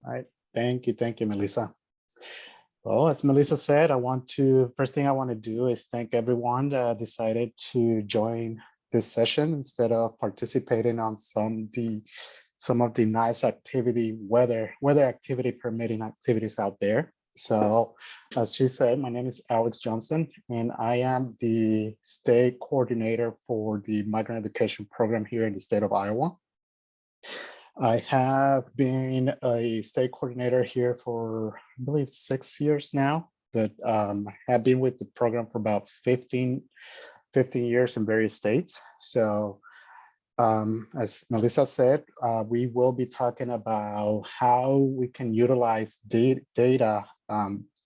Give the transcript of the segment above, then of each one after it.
All right. Thank you, Melissa. Well, as Melissa said, first thing I want to do is thank everyone that decided to join this session instead of participating on some of the nice activity, weather activity permitting activities out there. So as she said, my name is Alex Johnson, and I am the state coordinator for the migrant education program here in the state of Iowa. I have been a state coordinator here for, I believe, 6 years now, but have been with the program for about 15 years in various states. So as Melissa said, we will be talking about how we can utilize data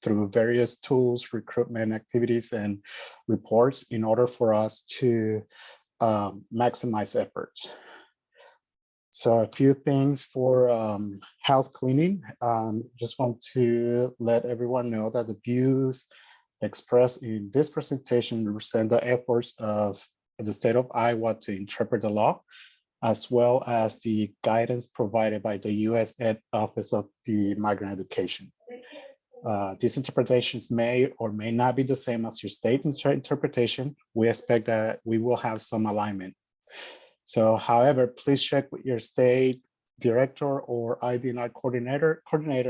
through various tools, recruitment activities, and reports in order for us to maximize efforts. So a few things for house cleaning. Just want to let everyone know that the views expressed in this presentation represent the efforts of the state of Iowa to interpret the law, as well as the guidance provided by the U.S. Ed Office of the Migrant Education. These interpretations may or may not be the same as your state's interpretation. We expect that we will have some alignment. So, however, please check with your state director or ID&R coordinator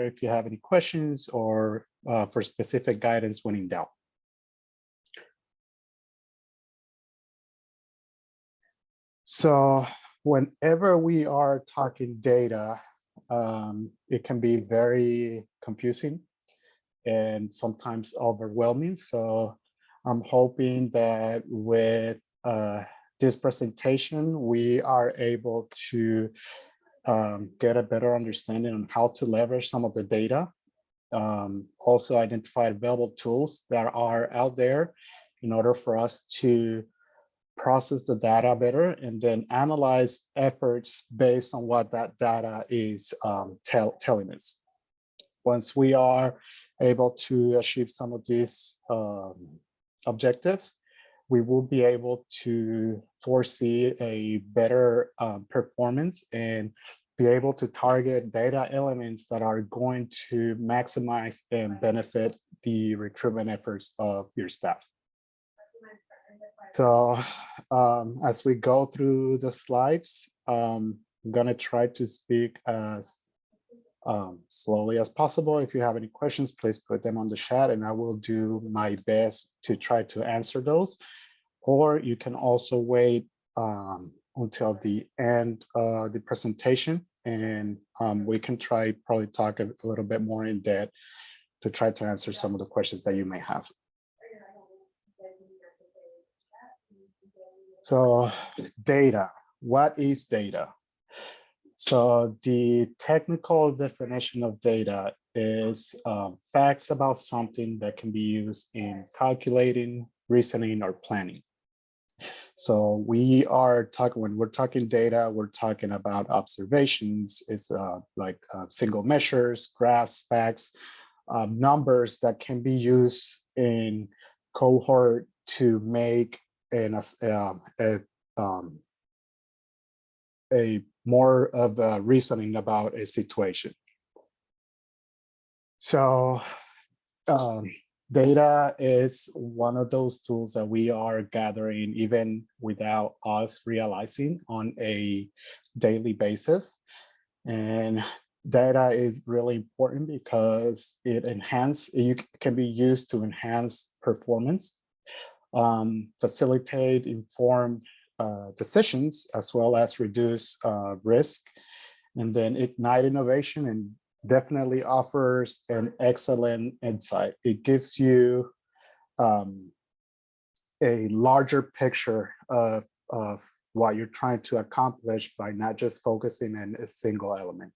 if you have any questions or for specific guidance when in doubt. So whenever we are talking data, it can be very confusing and sometimes overwhelming. So I'm hoping that with this presentation, we are able to get a better understanding on how to leverage some of the data. Also identify available tools that are out there in order for us to process the data better and then analyze efforts based on what that data is telling us. Once we are able to achieve some of these objectives, we will be able to foresee a better performance and be able to target data elements that are going to maximize and benefit the recruitment efforts of your staff. So as we go through the slides, I'm gonna try to speak as slowly as possible. If you have any questions, please put them on the chat and I will do my best to try to answer those. Or you can also wait until the end of the presentation and we can probably talk a little bit more in depth to try to answer some of the questions that you may have. So data, what is data? So the technical definition of data is facts about something that can be used in calculating, reasoning, or planning. So we are talking, when we're talking data, we're talking about observations. It's like single measures, graphs, facts, numbers that can be used in cohort to make a more of a reasoning about a situation. So data is one of those tools that we are gathering even without us realizing on a daily basis. And data is really important because it can be used to enhance performance, facilitate informed decisions, as well as reduce risk, and then ignite innovation, and definitely offers an excellent insight. It gives you a larger picture of what you're trying to accomplish by not just focusing on a single element.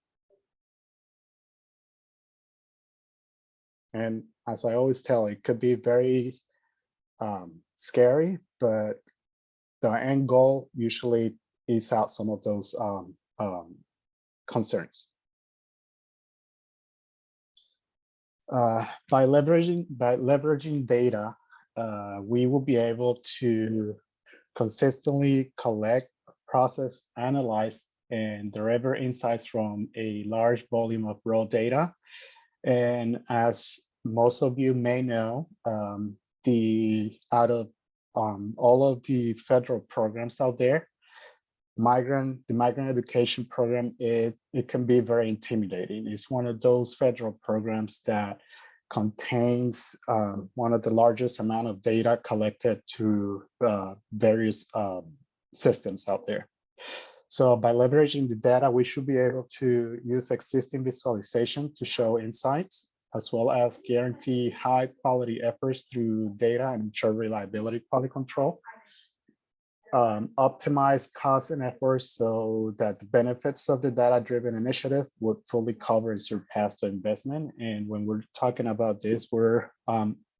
And as I always tell, it could be very scary, but the end goal usually is out some of those concerns. By leveraging data, we will be able to consistently collect, process, analyze, and deliver insights from a large volume of raw data. And as most of you may know, out of all of the federal programs out there, the migrant education program, it can be very intimidating. It's one of those federal programs that contains one of the largest amount of data collected to various systems out there. So by leveraging the data, we should be able to use existing visualization to show insights, as well as guarantee high quality efforts through data and ensure reliability quality control. Optimize costs and efforts so that the benefits of the data-driven initiative would fully cover and surpass the investment. And when we're talking about this, we're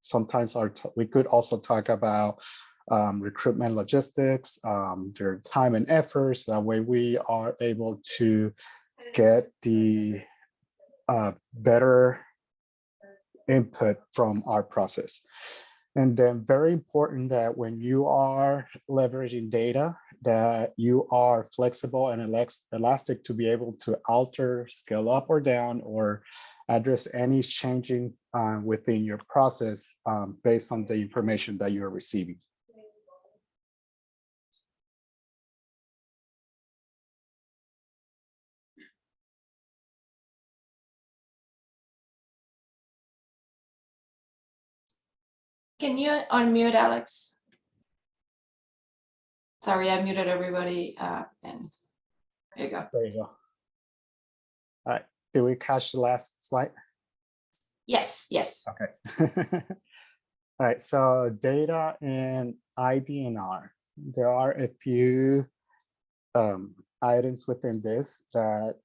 sometimes we could also talk about recruitment logistics, their time and efforts. That way we are able to get the better input from our process. And then very important that when you are leveraging data, that you are flexible and elastic to be able to alter, scale up or down, or address any changing within your process based on the information that you're receiving. Can you unmute Alex? Sorry, I muted everybody. And there you go. There you go. All right. Did we catch the last slide? Yes, yes. Okay. All right. So data and ID&R. There are a few items within this that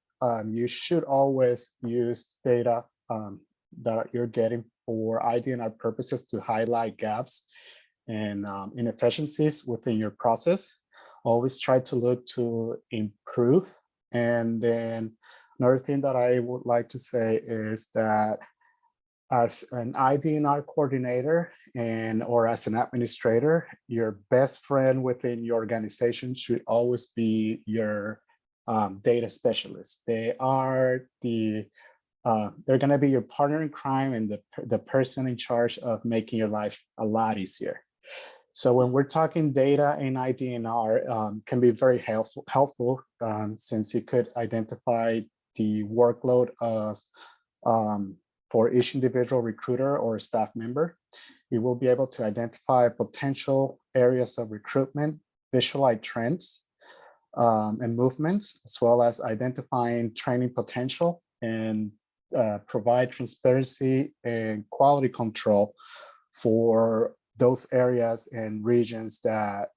you should always use data that you're getting for ID&R purposes to highlight gaps and inefficiencies within your process. Always try to look to improve. And then another thing that I would like to say is that as an ID&R coordinator or as an administrator, your best friend within your organization should always be your data specialist. They are they're going to be your partner in crime and the person in charge of making your life a lot easier. So when we're talking data and ID&R can be very helpful since you could identify the workload of for each individual recruiter or staff member. You will be able to identify potential areas of recruitment, visualize trends and movements, as well as identifying training potential and provide transparency and quality control for those areas and regions that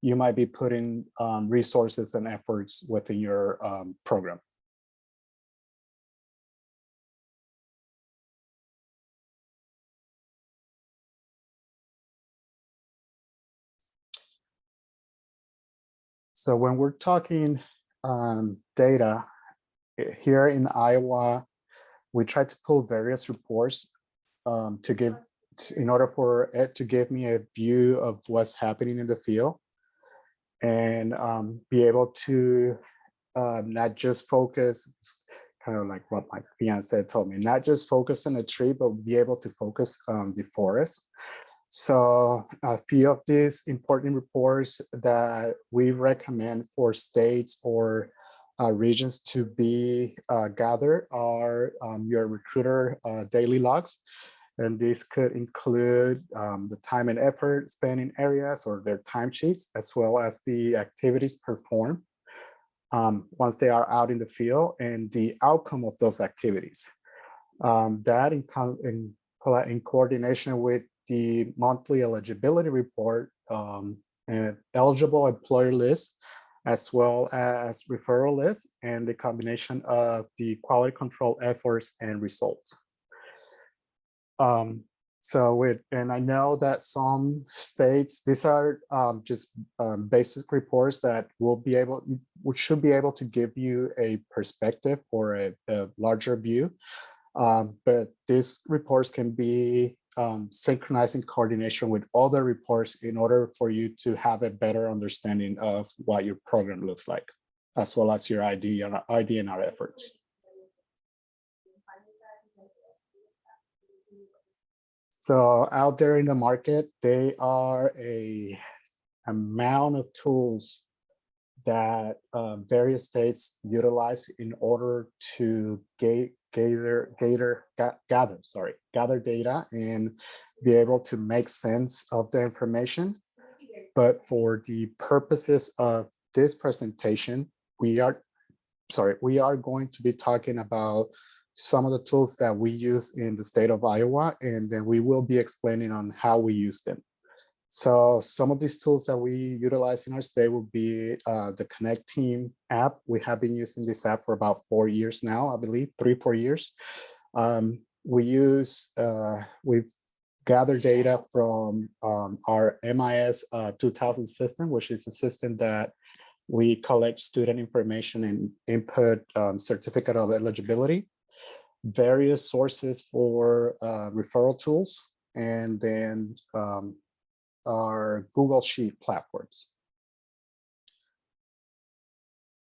you might be putting resources and efforts within your program. So when we're talking data, here in Iowa, we try to pull various reports in order for it to give me a view of what's happening in the field and be able to not just focus, kind of like what my fiance told me, not just focus on a tree, but be able to focus on the forest. So a few of these important reports that we recommend for states or regions to be gathered are your recruiter daily logs. And these could include the time and effort spent in areas or their timesheets, as well as the activities performed once they are out in the field and the outcome of those activities. That in coordination with the monthly eligibility report and eligible employer list, as well as referral list, and the combination of the quality control efforts and results. And I know that some states, these are just basic reports that should be able to give you a perspective or a larger view. But these reports can be synchronized in coordination with other reports in order for you to have a better understanding of what your program looks like. as well as your ID&R efforts. So out there in the market, they are a amount of tools that various states utilize in order to gather data and be able to make sense of the information. But for the purposes of this presentation, we are going to be talking about some of the tools that we use in the state of Iowa, and then we will be explaining on how we use them. So some of these tools that we utilize in our state will be the Connecteam app. We have been using this app for about 4 years now, I believe, 3-4 years. We've gathered data from our MIS 2000 system, which is a system that we collect student information and input certificate of eligibility, various sources for referral tools, and then our Google Sheet platforms.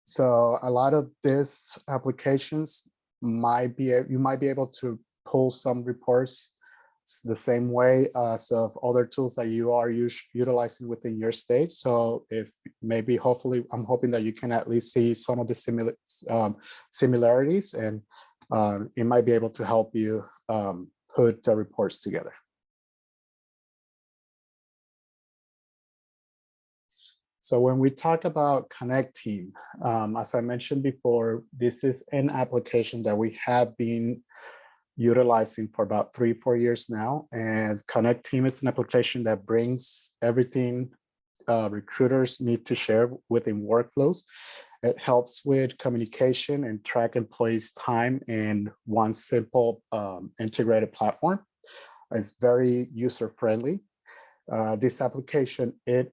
So a lot of these applications you might be able to pull some reports the same way as of other tools that you are utilizing within your state. So if maybe, hopefully, I'm hoping that you can at least see some of the similarities, and it might be able to help you put the reports together. So when we talk about Connecteam, as I mentioned before, this is an application that we have been utilizing for about 3-4 years now. And Connecteam is an application that brings everything recruiters need to share within workflows. It helps with communication and track employees' time in one simple integrated platform. It's very user-friendly. This application, it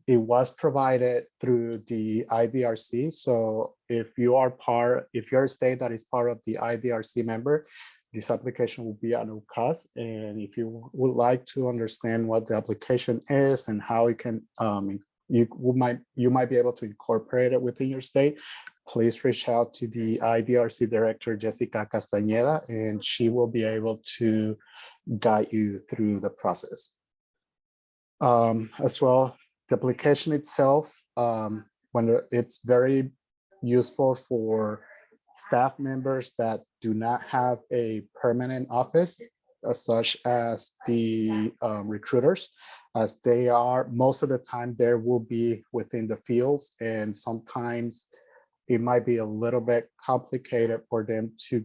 was provided through the IDRC. So if you're a state that is part of the IDRC member, this application will be at no cost. And if you would like to understand what the application is and how it can, you might be able to incorporate it within your state, please reach out to the IDRC director, Jessica Castañeda, and she will be able to guide you through the process. As well, the application itself, it's very useful for staff members that do not have a permanent office, such as the recruiters, as they are, most of the time, there will be within the fields, and sometimes it might be a little bit complicated for them to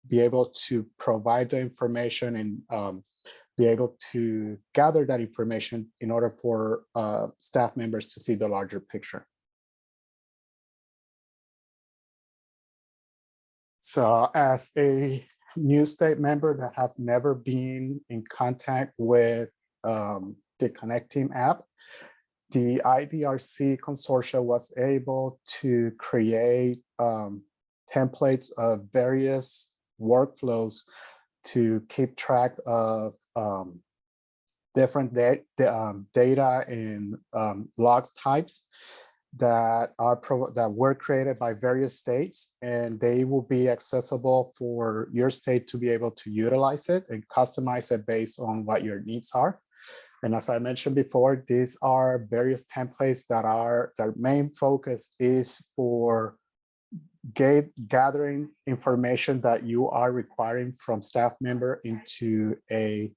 be able to provide the information and be able to gather that information in order for staff members to see the larger picture. So as a new state member that have never been in contact with the Connecteam app, the IDRC consortia was able to create templates of various workflows to keep track of different data and logs types that were created by various states, and they will be accessible for your state to be able to utilize it and customize it based on what your needs are. And as I mentioned before, these are various templates that their main focus is for gathering information that you are requiring from staff member into a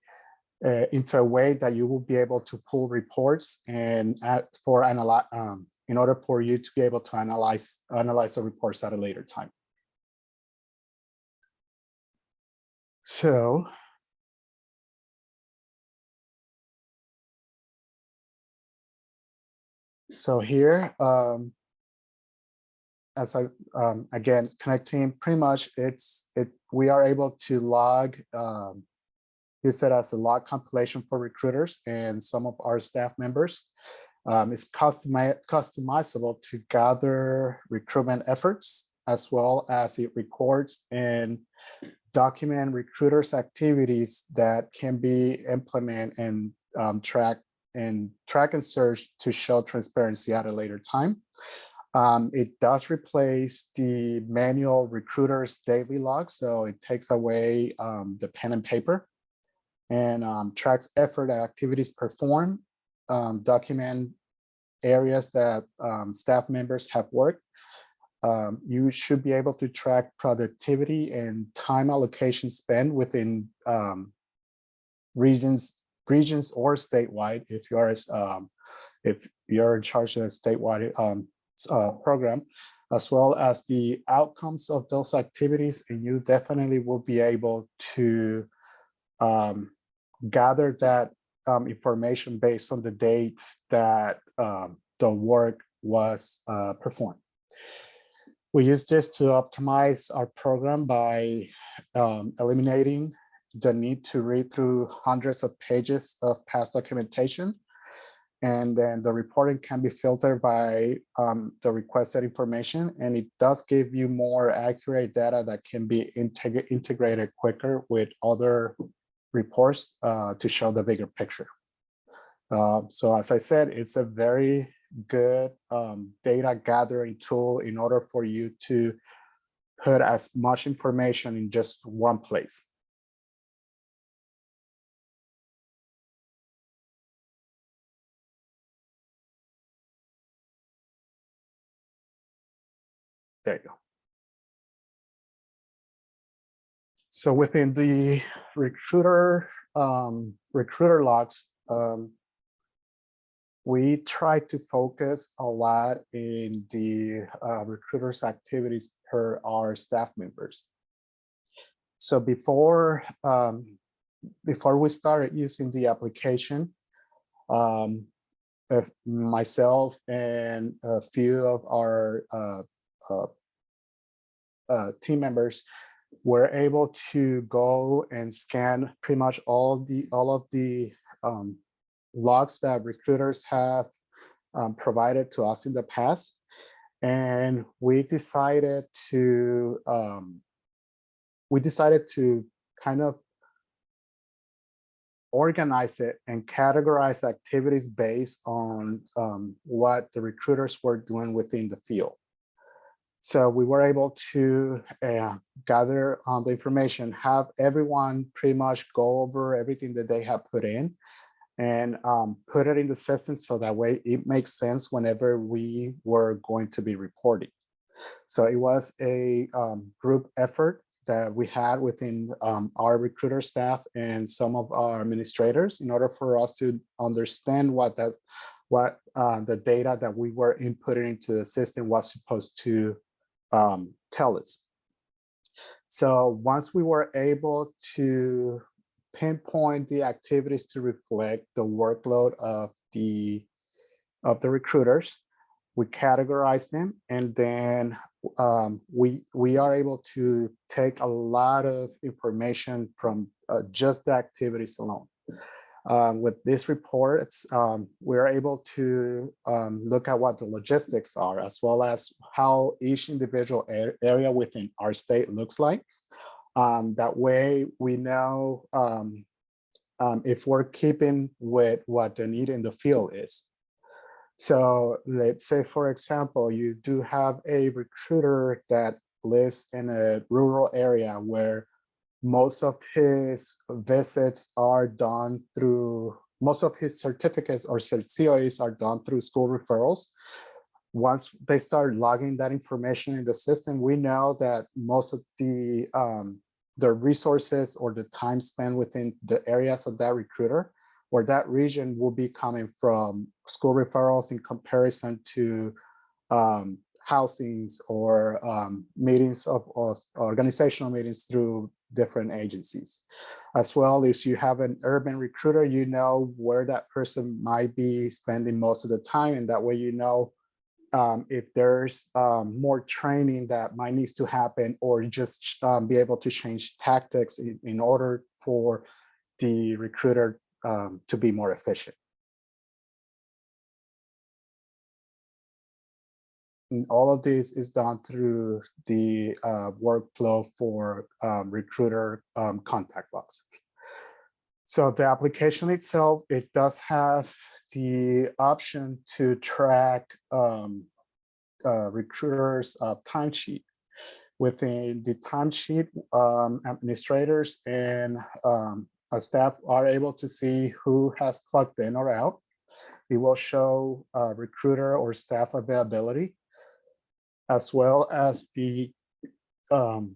way that you will be able to pull reports and in order for you to be able to analyze the reports at a later time. So here, as again, Connecteam, pretty much we are able to log, use it as a log compilation for recruiters and some of our staff members. It's customizable to gather recruitment efforts, as well as it records and document recruiters' activities that can be implemented and track and search to show transparency at a later time. It does replace the manual recruiter's daily log, so it takes away the pen and paper, and tracks effort and activities performed, document areas that staff members have worked. You should be able to track productivity and time allocation spent within regions or statewide if you're in charge of a statewide program, as well as the outcomes of those activities. And you definitely will be able to gather that information based on the dates that the work was performed. We use this to optimize our program by eliminating the need to read through hundreds of pages of past documentation. And then the reporting can be filtered by the requested information, and it does give you more accurate data that can be integrated quicker with other reports to show the bigger picture. So as I said, it's a very good data gathering tool in order for you to put as much information in just one place. There you go. So within the recruiter logs, we try to focus a lot in the recruiter's activities per our staff members. So before we started using the application, myself and a few of our team members were able to go and scan pretty much all of the logs that recruiters have provided to us in the past, and we decided to kind of organize it and categorize activities based on what the recruiters were doing within the field. So we were able to gather the information, have everyone pretty much go over everything that they have put in, and put it in the system so that way it makes sense whenever we were going to be reporting. So it was a group effort that we had within our recruiter staff and some of our administrators in order for us to understand what the data that we were inputting into the system was supposed to tell us. So once we were able to pinpoint the activities to reflect the workload of the recruiters, we categorize them, and then we are able to take a lot of information from just the activities alone. With this report, we're able to look at what the logistics are, as well as how each individual area within our state looks like. That way we know if we're keeping with what the need in the field is. So let's say, for example, you do have a recruiter that lives in a rural area where most of his visits are done through, most of his certificates or COEs are done through school referrals. Once they start logging that information in the system, we know that most of the resources or the time spent within the areas of that recruiter or that region will be coming from school referrals in comparison to housings or meetings of organizational meetings through different agencies. As well as you have an urban recruiter, you know where that person might be spending most of the time, and that way you know if there's more training that might need to happen, or just be able to change tactics in order for the recruiter to be more efficient. And all of this is done through the workflow for recruiter contact logs. So the application itself, it does have the option to track recruiter's timesheet. Within the timesheet, administrators and staff are able to see who has clocked in or out. It will show recruiter or staff availability, as well as the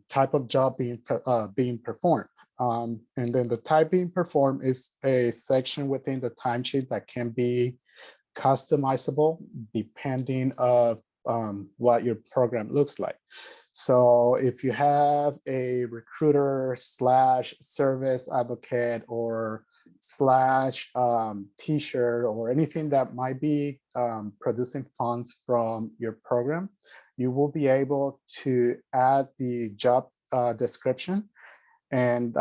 type of job being performed. And then the type being performed is a section within the timesheet that can be customizable depending on what your program looks like. So if you have a recruiter / service advocate or / t-shirt or anything that might be producing funds from your program, you will be able to add the job description. And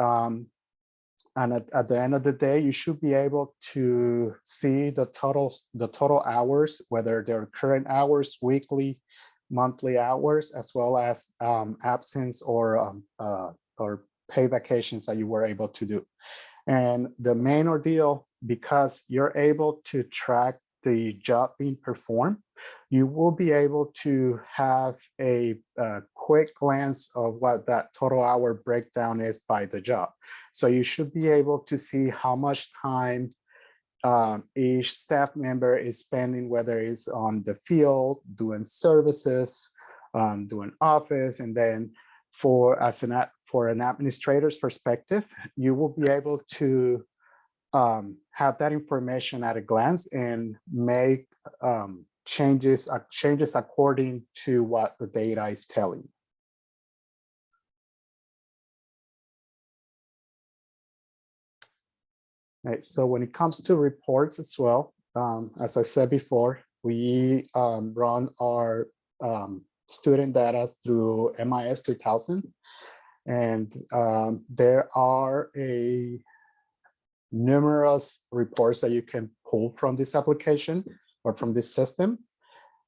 at the end of the day, you should be able to see the total hours, whether they're current hours, weekly, monthly hours, as well as absence or pay vacations that you were able to do. And the main ordeal, because you're able to track the job being performed, you will be able to have a quick glance of what that total hour breakdown is by the job. So you should be able to see how much time each staff member is spending, whether it's on the field, doing services, doing office, and then for an administrator's perspective, you will be able to have that information at a glance and make changes according to what the data is telling you. Right, so when it comes to reports as well, as I said before, we run our student data through MSIX 2000, and there are numerous reports that you can pull from this application or from this system,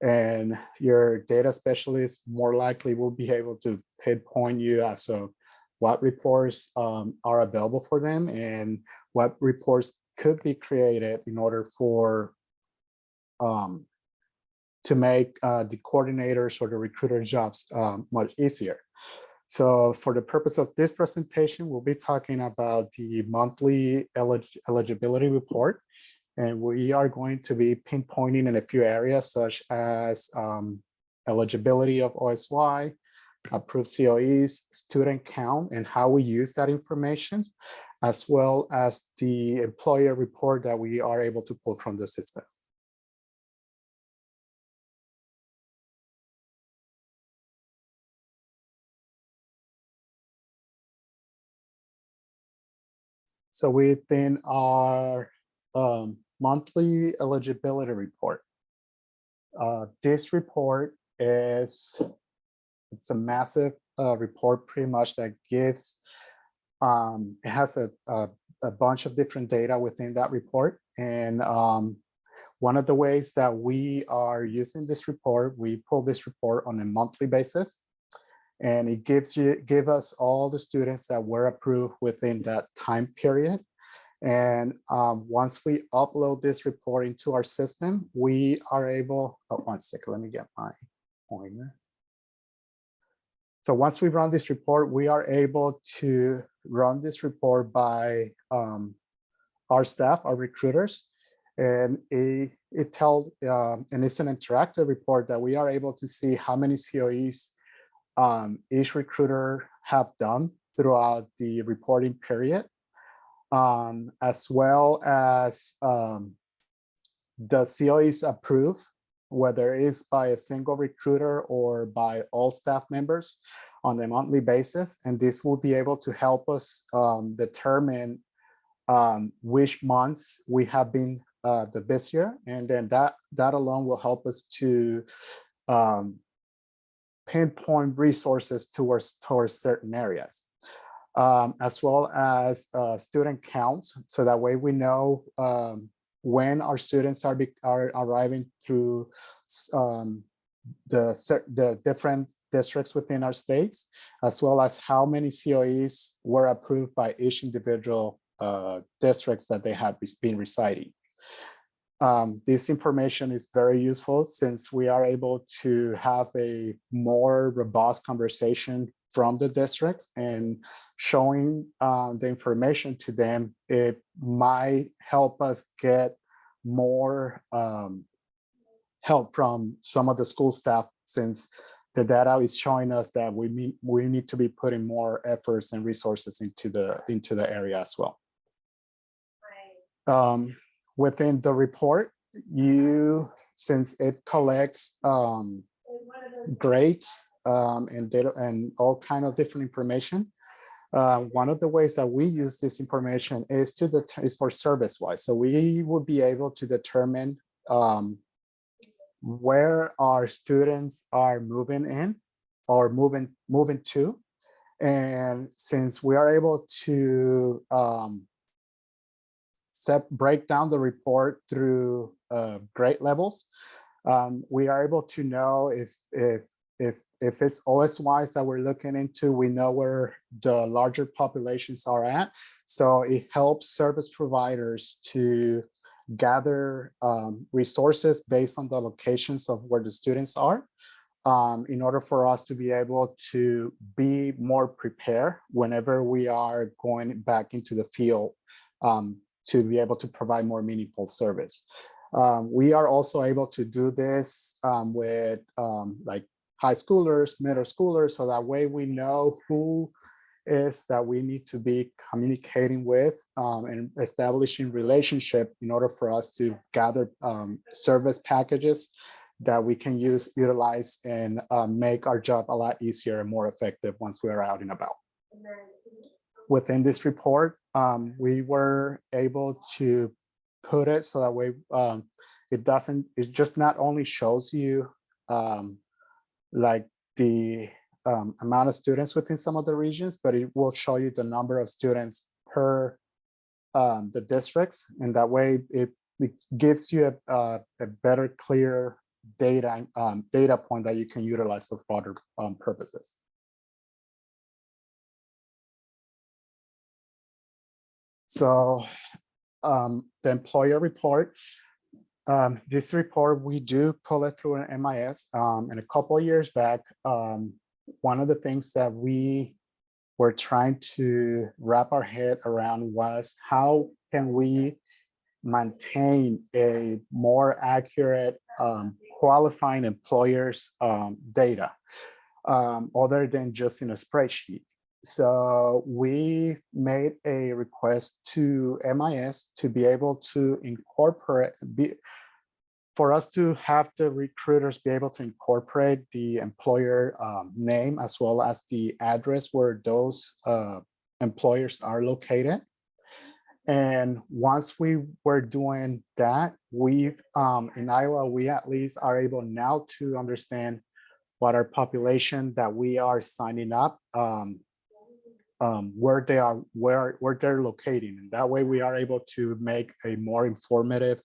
and your data specialist more likely will be able to pinpoint you as to what reports are available for them and what reports could be created in order for to make the coordinators or the recruiter jobs much easier. So for the purpose of this presentation, we'll be talking about the monthly eligibility report. And we are going to be pinpointing in a few areas such as eligibility of OSY, approved COEs, student count, and how we use that information, as well as the employer report that we are able to pull from the system. So within our monthly eligibility report, this report it's a massive report pretty much that gives, it has a bunch of different data within that report. And one of the ways that we are using this report, we pull this report on a monthly basis. And it give us all the students that were approved within that time period. And once we upload this report into our system, we are able, oh, one second, let me get my pointer. So once we run this report, we are able to run this report by our staff, our recruiters. And it tells, and it's an interactive report that we are able to see how many COEs each recruiter have done throughout the reporting period, as well as the COEs approved, whether it's by a single recruiter or by all staff members on a monthly basis. And this will be able to help us determine which months we have been the busier. And then that alone will help us to pinpoint resources towards certain areas, as well as student counts. So that way we know when our students are arriving through the different districts within our states, as well as how many COEs were approved by each individual districts that they had been residing. This information is very useful since we are able to have a more robust conversation from the districts, and showing the information to them, it might help us get more help from some of the school staff, since the data is showing us that we need to be putting more efforts and resources into the area as well. Within the report, since it collects grades and data and all kind of different information, one of the ways that we use this information is for service-wise. So we will be able to determine where our students are moving in or moving to. And since we are able to break down the report through grade levels, we are able to know if it's OS-wise that we're looking into, we know where the larger populations are at. So it helps service providers to gather resources based on the locations of where the students are, in order for us to be able to be more prepared whenever we are going back into the field, to be able to provide more meaningful service. We are also able to do this with like high schoolers, middle schoolers, so that way we know who is that we need to be communicating with and establishing relationship in order for us to gather service packages that we can utilize and make our job a lot easier and more effective once we are out and about. Within this report, we were able to put it so that way it just not only shows you like the amount of students within some of the regions, but it will show you the number of students per the districts, and that way it gives you a better, clear data point that you can utilize for further purposes. So the employer report, this report, we do pull it through an MIS. And a couple of years back, one of the things that we were trying to wrap our head around was how can we maintain a more accurate qualifying employers data other than just in a spreadsheet. So we made a request to MIS to be able to incorporate, for us to have the recruiters be able to incorporate the employer name as well as the address where those employers are located. And once we were doing that, we in Iowa, we at least are able now to understand what our population that we are signing up, where they are, where they're locating. And that way we are able to make a more informative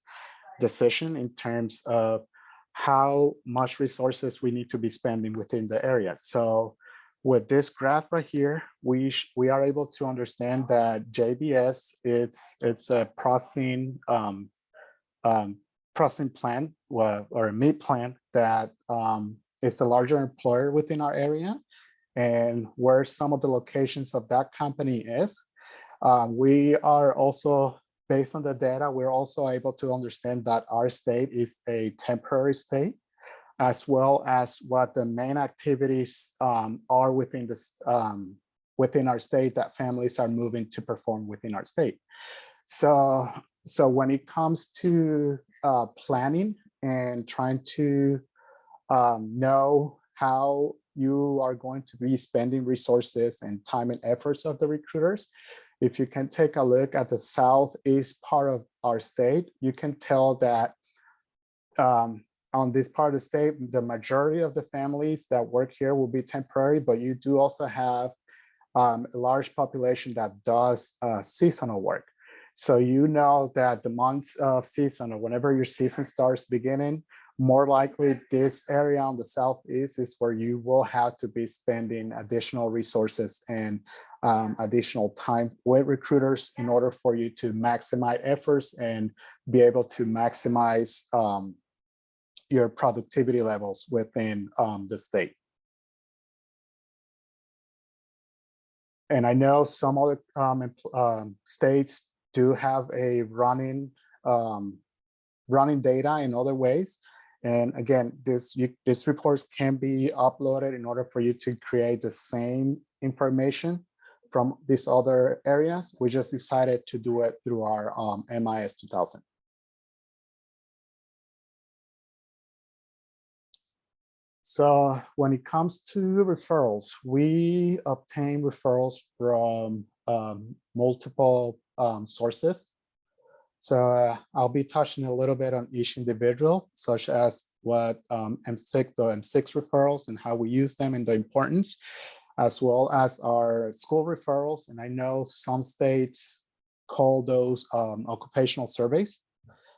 decision in terms of how much resources we need to be spending within the area. So with this graph right here, we are able to understand that JBS, it's a processing plant or a meat plant that is the larger employer within our area, and where some of the locations of that company is. We are also, based on the data, we're also able to understand that our state is a temporary state, as well as what the main activities are within this within our state that families are moving to perform within our state. So when it comes to planning and trying to know how you are going to be spending resources and time and efforts of the recruiters, if you can take a look at the southeast part of our state, you can tell that on this part of the state, the majority of the families that work here will be temporary, but you do also have a large population that does seasonal work. So you know that the months of season, or whenever your season starts beginning, more likely this area on the southeast is where you will have to be spending additional resources and additional time with recruiters in order for you to maximize efforts and be able to maximize your productivity levels within the state. And I know some other states do have a running data in other ways. And again, these reports can be uploaded in order for you to create the same information from these other areas. We just decided to do it through our MIS 2000. So when it comes to referrals, we obtain referrals from multiple sources. So I'll be touching a little bit on each individual, such as what MSIX, the MSIX referrals and how we use them and the importance, as well as our school referrals. And I know some states call those occupational surveys.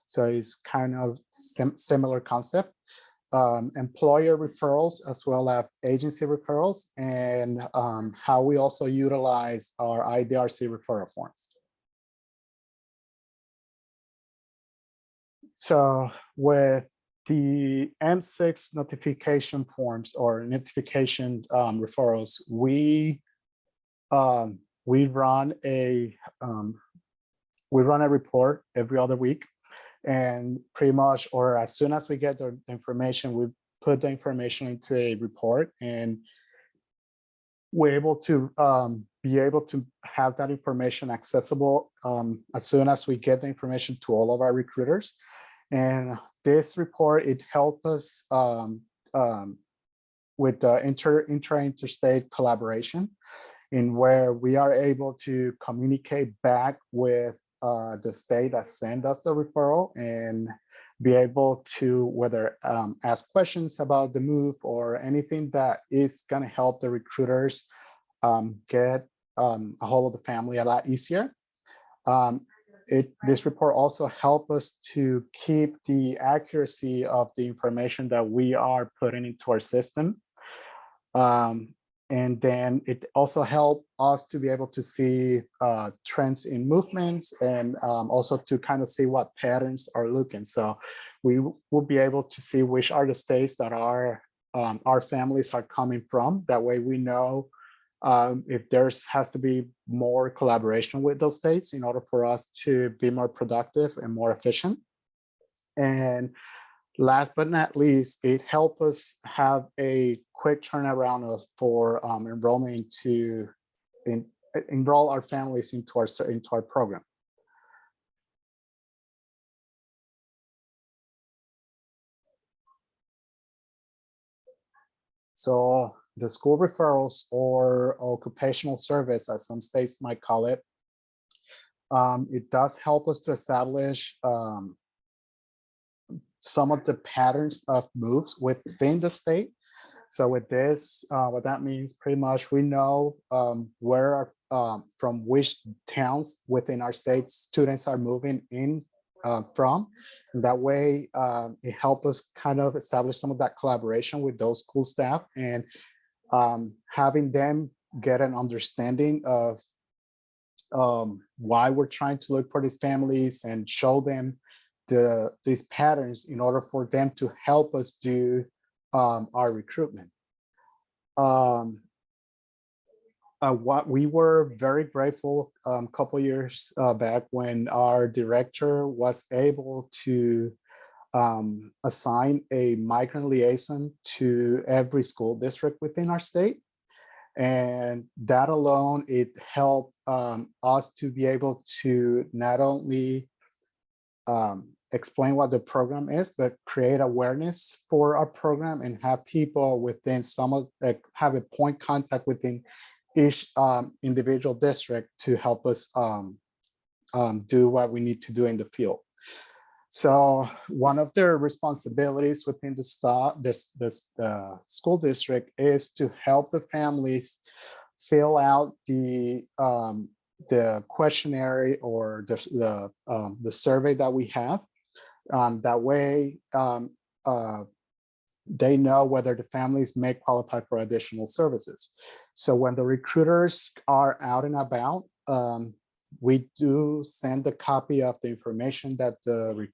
So it's kind of similar concept. Employer referrals, as well as agency referrals, and how we also utilize our IDRC referral forms. So with the MSIX notification forms or notification referrals, we run a report every other week. And pretty much, or as soon as we get the information, we put the information into a report, and we're able to have that information accessible as soon as we get the information to all of our recruiters. And this report, it helped us with the interstate collaboration, in where we are able to communicate back with the state that sent us the referral and be able to whether ask questions about the move or anything that is going to help the recruiters get a hold of the family a lot easier. This report also helps us to keep the accuracy of the information that we are putting into our system. And then it also helped us to be able to see trends in movements, and also to kind of see what patterns are looking. So we will be able to see which are the states that our families are coming from. That way we know if has to be more collaboration with those states in order for us to be more productive and more efficient. And last but not least, it helped us have a quick turnaround for enrollment to enroll our families into our program. So the school referrals, or occupational surveys, as some states might call it, it does help us to establish some of the patterns of moves within the state. So with this, what that means, pretty much we know where from which towns within our state students are moving in from. And that way, it helps us kind of establish some of that collaboration with those school staff, and having them get an understanding of why we're trying to look for these families, and show them these patterns in order for them to help us do our recruitment. What we were very grateful a couple years back, when our director was able to assign a migrant liaison to every school district within our state. And that alone, it helped us to be able to not only explain what the program is, but create awareness for our program, and have people within have a point contact within each individual district to help us do what we need to do in the field. So one of their responsibilities within the school district is to help the families fill out the questionnaire, or the survey that we have. That way, they know whether the families may qualify for additional services. So when the recruiters are out and about, we do send a copy of the information that the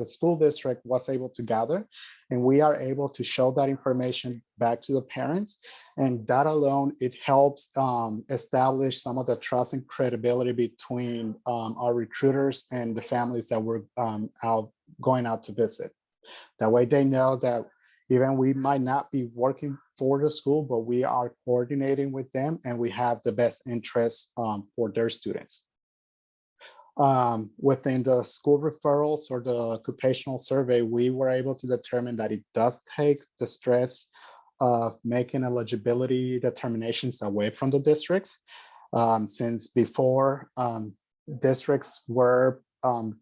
school district was able to gather, and we are able to show that information back to the parents. And that alone, it helps establish some of the trust and credibility between our recruiters and the families that we're going out to visit. That way they know that even we might not be working for the school, but we are coordinating with them and we have the best interests for their students. Within the school referrals or the occupational survey, we were able to determine that it does take the stress of making eligibility determinations away from the districts. Since before, districts were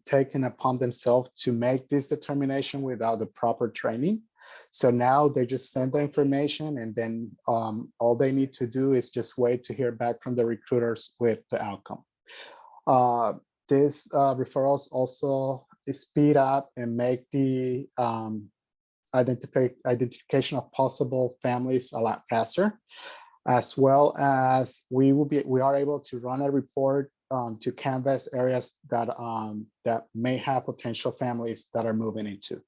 taken upon themselves to make this determination without the proper training. So now they just send the information, and then all they need to do is just wait to hear back from the recruiters with the outcome. This referrals also speed up and make the identification of possible families a lot faster, as well as we are able to run a report to canvas areas that that may have potential families that are moving into.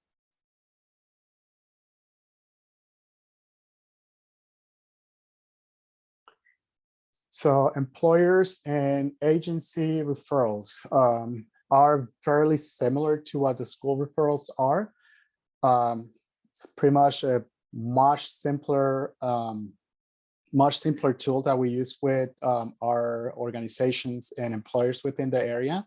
So employers and agency referrals are fairly similar to what the school referrals are. It's pretty much a much simpler tool that we use with our organizations and employers within the area.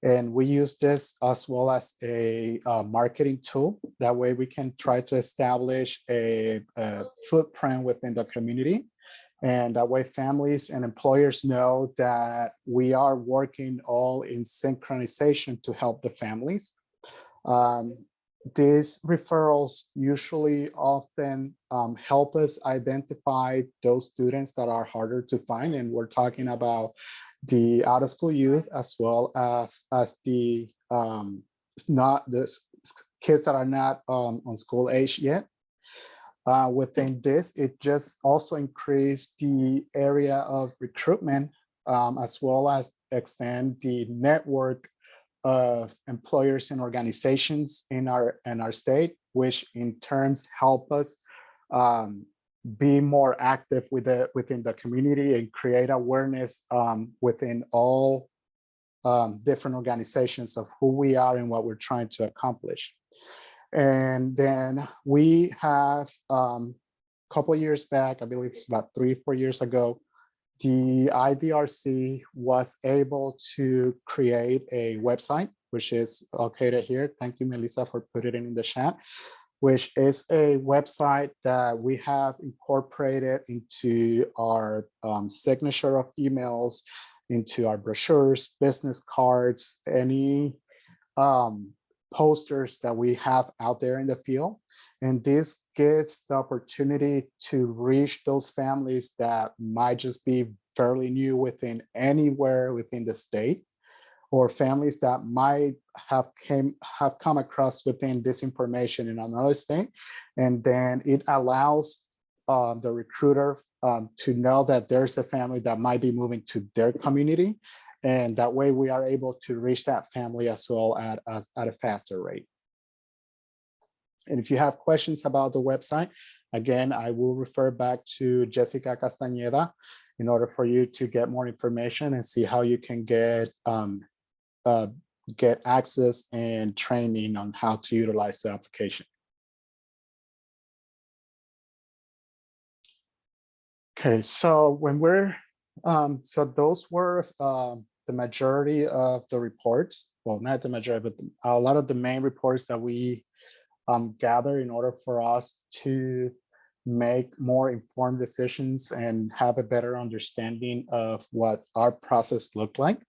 And we use this as well as a marketing tool. That way we can try to establish a footprint within the community. And that way families and employers know that we are working all in synchronization to help the families. These referrals usually often help us identify those students that are harder to find. And we're talking about the out-of-school youth, as well as the kids that are not on school age yet. Within this, it just also increased the area of recruitment, as well as extend the network of employers and organizations in our state, which in terms help us be more active within the community and create awareness within all different organizations of who we are and what we're trying to accomplish. And then we have a couple of years back, I believe it's about 3 or 4 years ago, the IDRC was able to create a website, which is located here. Thank you, Melissa, for putting it in the chat, which is a website that we have incorporated into our signature of emails, into our brochures, business cards, any posters that we have out there in the field. And this gives the opportunity to reach those families that might just be fairly new within anywhere within the state, or families that might have come across within this information in another state. And then it allows the recruiter to know that there's a family that might be moving to their community. And that way we are able to reach that family as well at a faster rate. And if you have questions about the website, again, I will refer back to Jessica Castañeda in order for you to get more information and see how you can get access and training on how to utilize the application. Okay, so when we're, so those were the majority of the reports. Well, not the majority, but a lot of the main reports that we gather in order for us to make more informed decisions and have a better understanding of what our process looked like.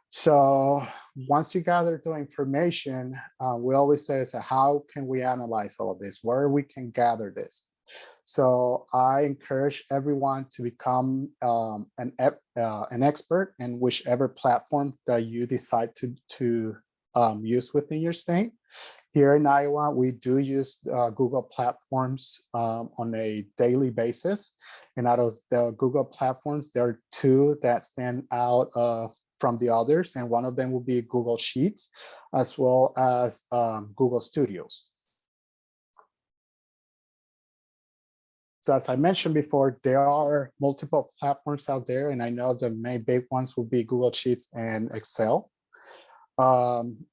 So once you gather the information, we always say, so how can we analyze all of this? Where we can gather this? So I encourage everyone to become an expert in whichever platform that you decide to use within your state. Here in Iowa, we do use Google platforms on a daily basis. And out of the Google platforms, there are two that stand out from the others. And one of them will be Google Sheets, as well as Google Studios. So as I mentioned before, there are multiple platforms out there, and I know the main big ones will be Google Sheets and Excel.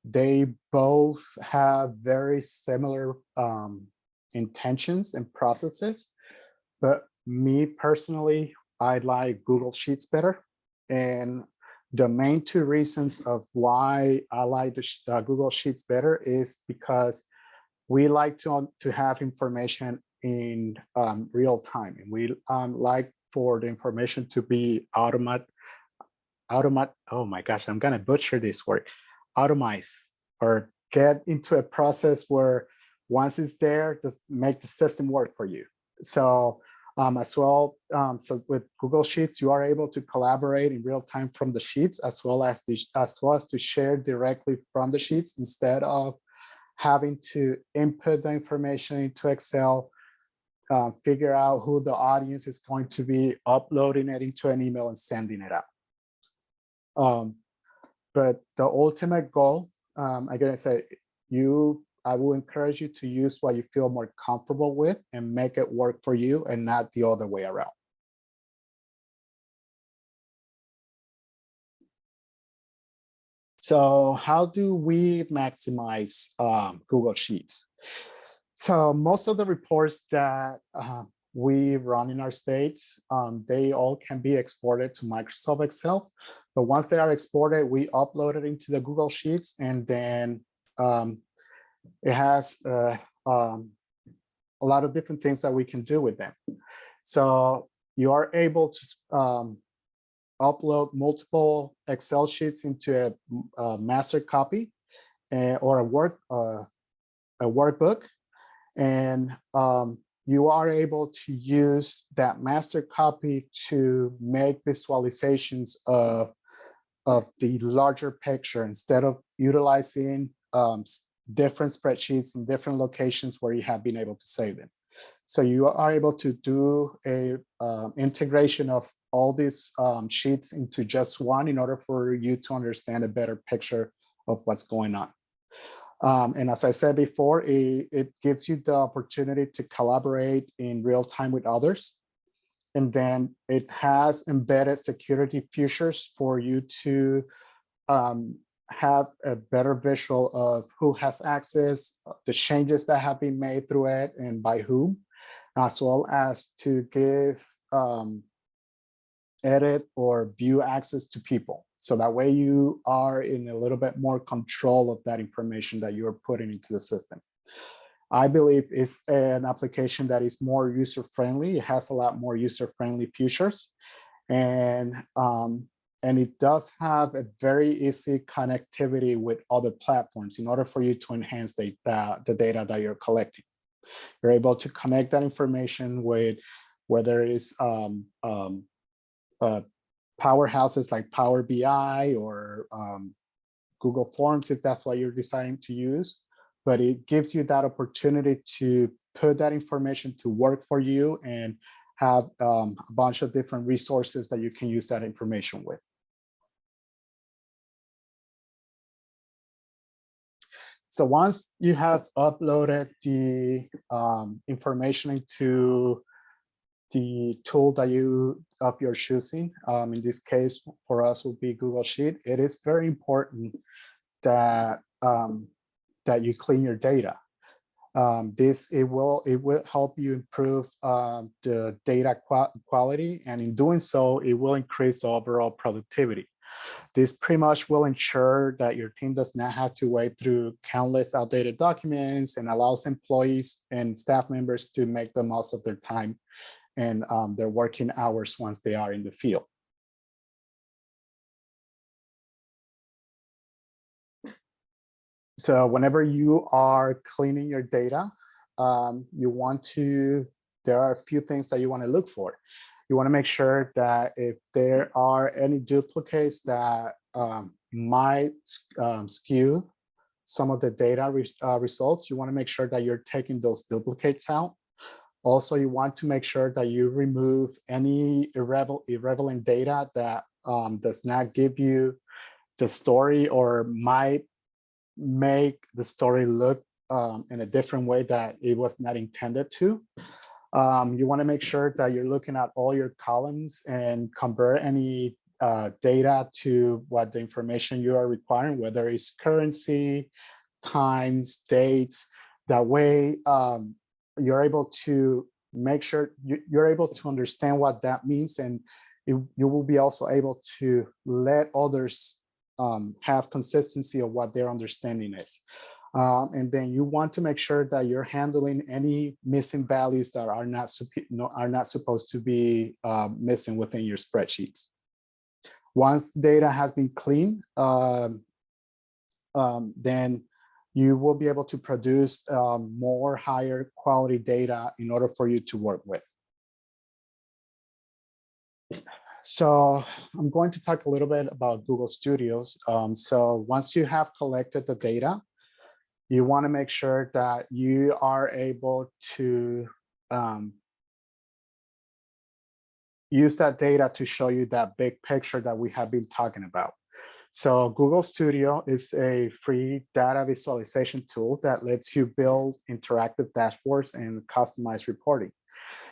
They both have very similar intentions and processes, but me personally, I like Google Sheets better. And the main two reasons of why I like the Google Sheets better is because we like to have information in real time, and we like for the information to be oh my gosh, I'm gonna butcher this word, automate, or get into a process where once it's there, just make the system work for you. So as well, so with Google Sheets, you are able to collaborate in real time from the sheets, as well as to share directly from the sheets instead of having to input the information into Excel, figure out who the audience is going to be, uploading it into an email and sending it out. But the ultimate goal, I gotta say, I will encourage you to use what you feel more comfortable with and make it work for you, and not the other way around. So how do we maximize Google Sheets? So most of the reports that we run in our states, they all can be exported to Microsoft Excel. But once they are exported, we upload it into the Google Sheets, and then it has a lot of different things that we can do with them. So you are able to upload multiple Excel sheets into a master copy or a workbook, and you are able to use that master copy to make visualizations of the larger picture, instead of utilizing different spreadsheets in different locations where you have been able to save them. So you are able to do a integration of all these sheets into just one, in order for you to understand a better picture of what's going on. And as I said before, it gives you the opportunity to collaborate in real time with others. And then it has embedded security features for you to have a better visual of who has access, the changes that have been made through it and by whom, as well as to give edit or view access to people. So that way you are in a little bit more control of that information that you're putting into the system. I believe it's an application that is more user-friendly. It has a lot more user-friendly features. And it does have a very easy connectivity with other platforms in order for you to enhance the data that you're collecting. You're able to connect that information with whether it's powerhouses like Power BI or Google Forms, if that's what you're deciding to use. But it gives you that opportunity to put that information to work for you and have a bunch of different resources that you can use that information with. So once you have uploaded the information into the tool that of your choosing, in this case for us would be Google Sheet, it is very important that that you clean your data. It will help you improve the data quality, and in doing so, it will increase the overall productivity. This pretty much will ensure that your team does not have to wade through countless outdated documents, and allows employees and staff members to make the most of their time and their working hours once they are in the field. So whenever you are cleaning your data, there are a few things that you want to look for. You want to make sure that if there are any duplicates that might skew some of the data results, you want to make sure that you're taking those duplicates out. Also, you want to make sure that you remove any irrelevant data that does not give you the story or might make the story look in a different way that it was not intended to. You want to make sure that you're looking at all your columns and convert any data to what the information you are requiring, whether it's currency, times, dates. That way, you're able to make sure you're able to understand what that means, and you will be also able to let others have consistency of what their understanding is. And then you want to make sure that you're handling any missing values that are not supposed to be missing within your spreadsheets. Once data has been cleaned, then you will be able to produce more higher quality data in order for you to work with. So I'm going to talk a little bit about Google Studios. So once you have collected the data, you want to make sure that you are able to use that data to show you that big picture that we have been talking about. So Google Studio is a free data visualization tool that lets you build interactive dashboards and customized reporting.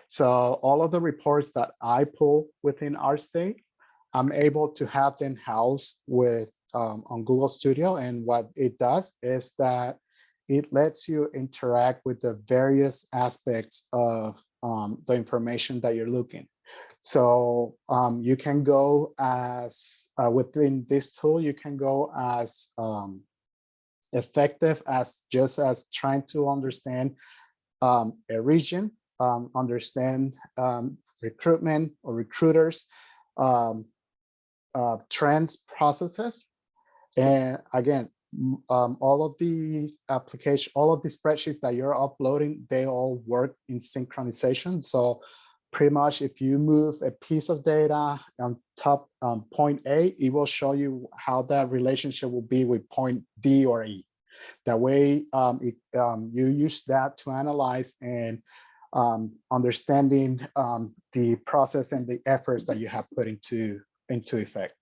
So all of the reports that I pull within our state, I'm able to have them housed with on Google Studio. And what it does is that it lets you interact with the various aspects of the information that you're looking. So you can go as, within this tool, you can go as effective as just as trying to understand a region, understand recruitment or recruiters, trends, processes. And again, all of the spreadsheets that you're uploading, they all work in synchronization. So pretty much if you move a piece of data on top point A, it will show you how that relationship will be with point D or E. That way, you use that to analyze and understanding the process and the efforts that you have put into effect.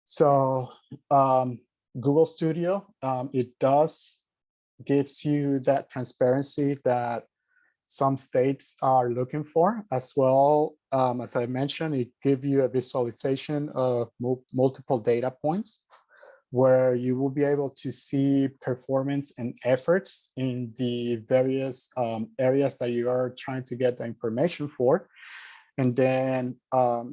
So Google Studio, it gives you that transparency that some states are looking for, as well as I mentioned, it gives you a visualization of multiple data points where you will be able to see performance and efforts in the various areas that you are trying to get the information for. And then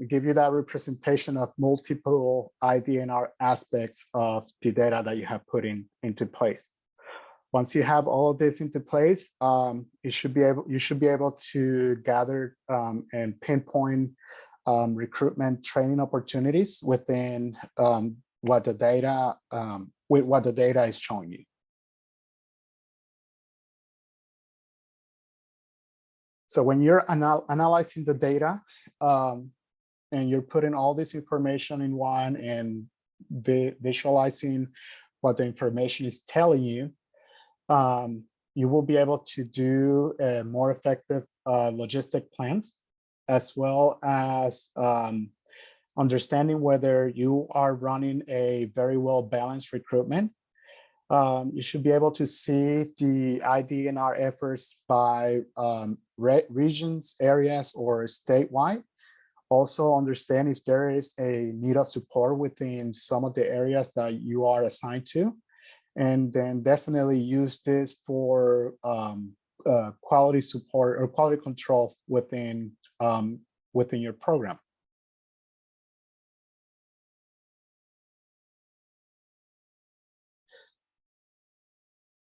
give you that representation of multiple ID&R aspects of the data that you have put into place. Once you have all of this into place, you should be able to gather and pinpoint recruitment training opportunities within what the data is showing you. So when you're analyzing the data and you're putting all this information in one and visualizing what the information is telling you, you will be able to do more effective logistic plans, as well as understanding whether you are running a very well-balanced recruitment. You should be able to see the ID&R efforts by regions, areas, or statewide. Also understand if there is a need of support within some of the areas that you are assigned to. And then definitely use this for quality support or quality control within your program.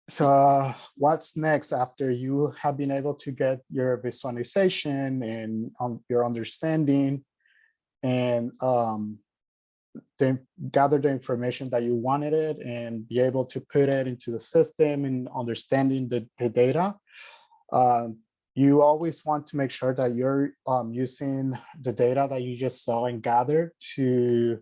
So what's next after you have been able to get your visualization and your understanding and then gather the information that you wanted it and be able to put it into the system and understanding the data? You always want to make sure that you're using the data that you just saw and gathered to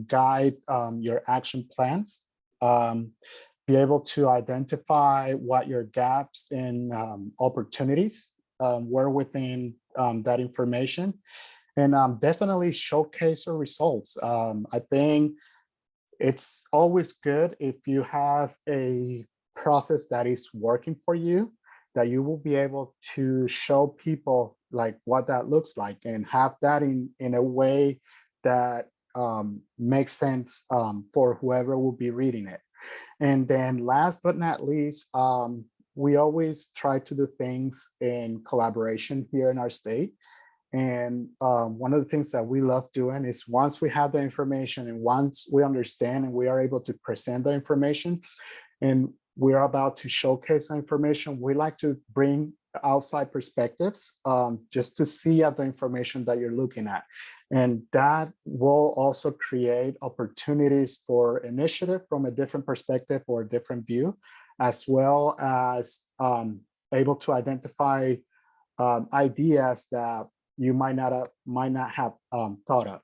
guide your action plans, be able to identify what your gaps and opportunities were within that information, and definitely showcase your results. I think it's always good if you have a process that is working for you, that you will be able to show people like what that looks like and have that in a way that makes sense for whoever will be reading it. And then last but not least, we always try to do things in collaboration here in our state. And one of the things that we love doing is once we have the information and once we understand and we are able to present the information and we're about to showcase the information, we like to bring outside perspectives just to see at the information that you're looking at. And that will also create opportunities for initiative from a different perspective or a different view, as well as able to identify ideas that you might not have thought of.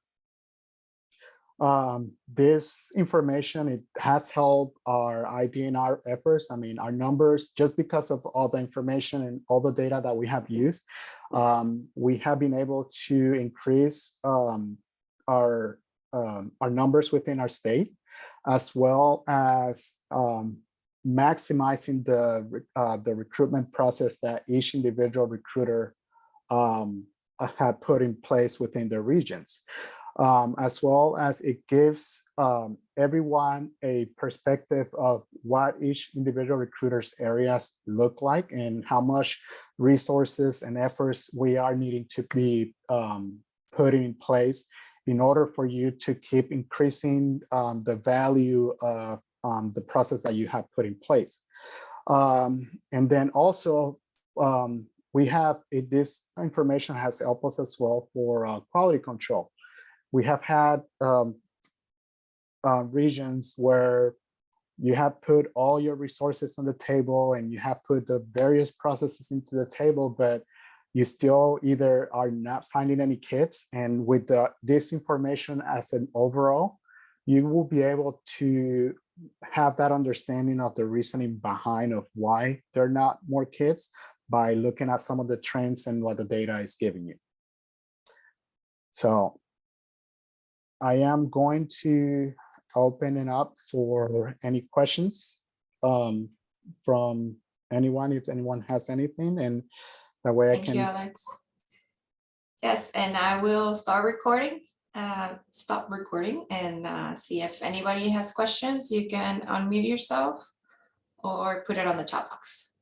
This information, it has helped our ID&R efforts. I mean, our numbers, just because of all the information and all the data that we have used, we have been able to increase our numbers within our state, as well as maximizing the recruitment process that each individual recruiter had put in place within their regions, as well as it gives everyone a perspective of what each individual recruiter's areas look like and how much resources and efforts we are needing to be putting in place in order for you to keep increasing the value of the process that you have put in place. And then also, we have this information has helped us as well for quality control. We have had regions where you have put all your resources on the table and you have put the various processes into the table, but you still either are not finding any kids. And with this information as an overall, you will be able to have that understanding of the reasoning behind of why there are not more kids by looking at some of the trends and what the data is giving you. So I am going to open it up for any questions from anyone, if anyone has anything, and that way Thank you, Alex. Yes, and I will start recording, stop recording, and see if anybody has questions. You can unmute yourself or put it on the chat box.